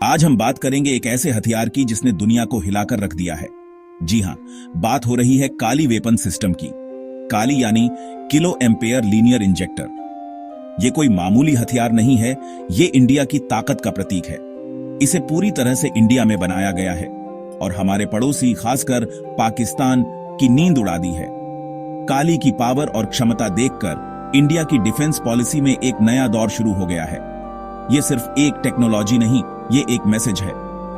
आज हम बात करेंगे एक ऐसे हथियार की जिसने दुनिया को हिलाकर रख दिया है। जी हां, बात हो रही है काली वेपन सिस्टम की। काली यानी किलो एम्पेयर लीनियर इंजेक्टर। ये कोई मामूली हथियार नहीं है, ये इंडिया की ताकत का प्रतीक है। इसे पूरी तरह से इंडिया में बनाया गया है और हमारे पड़ोसी खासकर पाकिस्तान की नींद उड़ा दी है। काली की पावर और क्षमता देखकर इंडिया की डिफेंस पॉलिसी में एक नया दौर शुरू हो गया है। ये सिर्फ एक टेक्नोलॉजी नहीं, ये एक मैसेज है।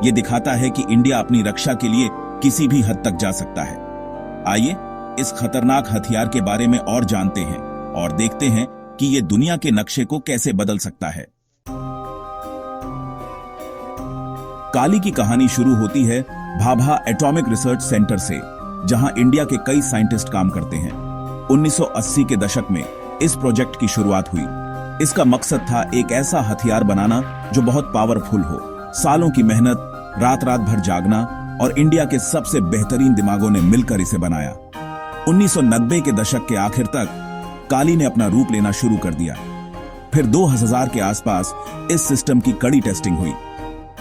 ये दिखाता है कि इंडिया अपनी रक्षा के लिए किसी भी हद तक जा सकता है। आइए इस खतरनाक हथियार के बारे में और जानते हैं और देखते हैं कि ये दुनिया के नक्शे को कैसे बदल सकता है। काली की कहानी शुरू होती है भाभा एटॉमिक रिसर्च सेंटर से, जहां इंडिया के कई साइंटिस्ट काम करते हैं। 1980 के दशक में इस प्रोजेक्ट की शुरुआत हुई। इसका मकसद था एक ऐसा हथियार बनाना जो बहुत पावरफुल हो। सालों की मेहनत, रात रात भर जागना और इंडिया के सबसे बेहतरीन दिमागों ने मिलकर इसे बनाया। 1990 के दशक के आखिर तक काली ने अपना रूप लेना शुरू कर दिया। फिर 2000 के आसपास इस सिस्टम की कड़ी टेस्टिंग हुई।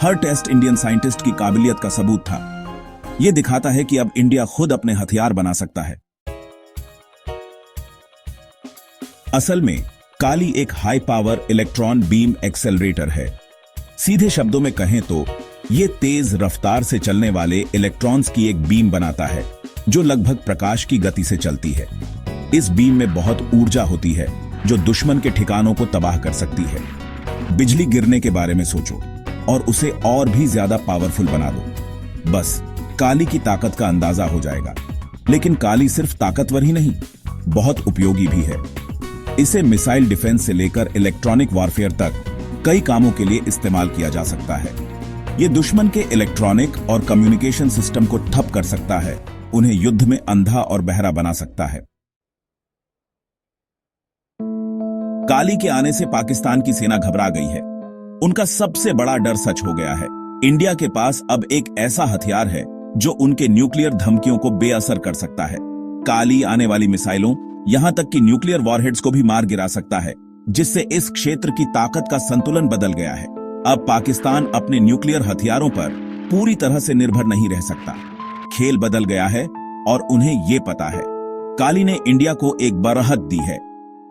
हर टेस्ट इंडियन साइंटिस्ट की काबिलियत का सबूत था। यह दिखाता है कि अब इंडिया खुद अपने हथियार बना सकता है। असल में काली एक high power electron beam accelerator है। सीधे शब्दों में कहें तो यह तेज रफ्तार से चलने वाले इलेक्ट्रॉन्स की एक बीम बनाता है जो लगभग प्रकाश की गति से चलती है। इस बीम में बहुत ऊर्जा होती है जो दुश्मन के ठिकानों को तबाह कर सकती है। बिजली गिरने के बारे में सोचो और उसे और भी ज्यादा पावरफुल बना दो, बस काली की ताकत का अंदाजा हो जाएगा। लेकिन काली सिर्फ ताकतवर ही नहीं, बहुत उपयोगी भी है। इसे मिसाइल डिफेंस से लेकर इलेक्ट्रॉनिक वॉरफेयर तक कई कामों के लिए इस्तेमाल किया जा सकता है। यह दुश्मन के इलेक्ट्रॉनिक और कम्युनिकेशन सिस्टम को ठप कर सकता है, उन्हें युद्ध में अंधा और बहरा बना सकता है। काली के आने से पाकिस्तान की सेना घबरा गई है। उनका सबसे बड़ा डर सच हो गया है। इंडिया के पास अब एक ऐसा हथियार है जो उनके न्यूक्लियर धमकियों को बेअसर कर सकता है। काली आने वाली मिसाइलों, यहां तक कि न्यूक्लियर वॉरहेड्स को भी मार गिरा सकता है, जिससे इस क्षेत्र की ताकत का संतुलन बदल गया है। अब पाकिस्तान अपने न्यूक्लियर हथियारों पर पूरी तरह से निर्भर नहीं रह सकता। खेल बदल गया है और उन्हें यह पता है। काली ने इंडिया को एक बरहत दी है,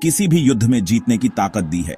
किसी भी युद्ध में जीतने की ताकत दी है।